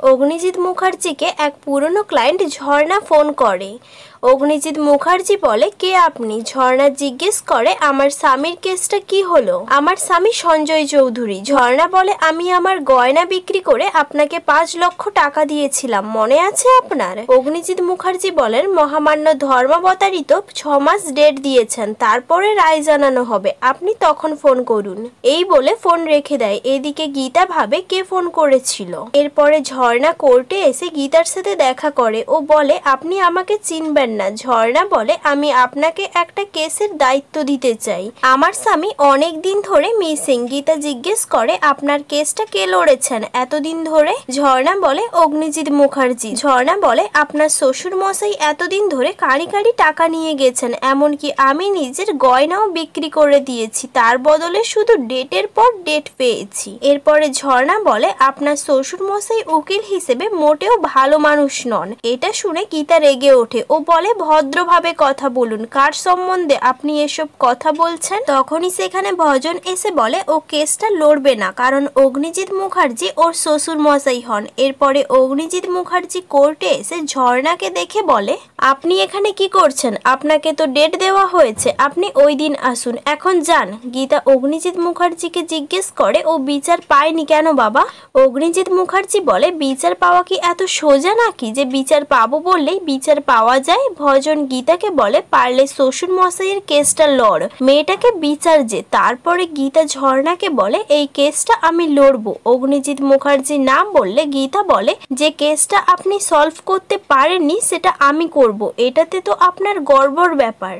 অগ্নিজিৎ মুখার্জিকে এক পুরনো ক্লায়েন্ট ঝর্ণা ফোন করে। অগ্নিজিৎ মুখার্জি বলে, কে আপনি? ঝর্ণা জিজ্ঞেস করে, আমার স্বামীর কেসটা কি হলো? আমার স্বামী সঞ্জয় চৌধুরী। ঝর্ণা বলে, আমি আমার গয়না বিক্রি করে আপনাকে 5 লক্ষ টাকা দিয়েছিলাম, মনে আছে আপনার? অগ্নিজিৎ মুখার্জি বলেন, মহামান্য ধর্মাবতারিত 6 মাস ডেট দিয়েছেন, তারপরে রায় জানানো হবে, আপনি তখন ফোন করুন। এই বলে ফোন রেখে দেয়। এদিকে গীতা ভাবে কে ফোন করেছিল। এরপরে ঝর্ণা কোর্টে এসে গীতার সাথে দেখা করে ও বলে, আপনি আমাকে চিনবেন না। ঝর্ণা বলে, আমি আপনাকে একটা কেসের দায়িত্ব দিতে চাই, আমার স্বামী অনেক দিন ধরে মিসিং। গীতা জিজ্ঞেস করে, আপনার কেসটা কে লড়েছেন এতদিন ধরে? ঝর্ণা বলে, অগ্নিজিৎ মুখার্জি। ঝর্ণা বলে, আপনার শ্বশুর মশাই এতদিন ধরে কাঁড়ি কাঁড়ি টাকা নিয়ে গেছেন, এমনকি আমি নিজের গয়নাও বিক্রি করে দিয়েছি, তার বদলে শুধু ডেটের পর ডেট পেয়েছি। এরপরে ঝর্ণা বলে, আপনার শ্বশুর মশাই উকিল হিসেবে মোটেও ভালো মানুষ নন। এটা শুনে গীতা রেগে ওঠে ও বলে, ভদ্রভাবে কথা বলুন, কার সম্বন্ধে আপনি এসব কথা বলছেন? তখনই সেখানে ভজন এসে বলে, ও কেসটা লড়বে না, কারণ অগ্নিজিৎ মুখার্জি ওর শ্বশুর মশাই হন। এরপরে অগ্নিজিৎ মুখার্জি কোর্টে এসে ঝর্ণাকে দেখে বলে, আপনি এখানে কি করছেন? আপনাকে তো ডেট দেওয়া হয়েছে, আপনি ওই দিন আসুন, এখন যান। গীতা অগ্নিজিৎ মুখার্জিকে জিজ্ঞেস করে, ও বিচার পায়নি কেন বাবা? অগ্নিজিৎ মুখার্জি বলে, বিচার পাওয়া কি এত সোজা নাকি যে বিচার পাবো বললেই বিচার পাওয়া যায়? ভজন গীতাকে বলে, পারলে শ্বশুর মশাইয়ের কেসটা লড়, মেয়েটাকে বিচার যে। তারপরে গীতা ঝর্ণাকে বলে, এই কেসটা আমি লড়বো। অগ্নিজিৎ মুখার্জি নাম বললে গীতা বলে, যে কেসটা আপনি সলভ করতে পারেননি সেটা আমি করব, এটাতে তো আপনার গর্বর ব্যাপার।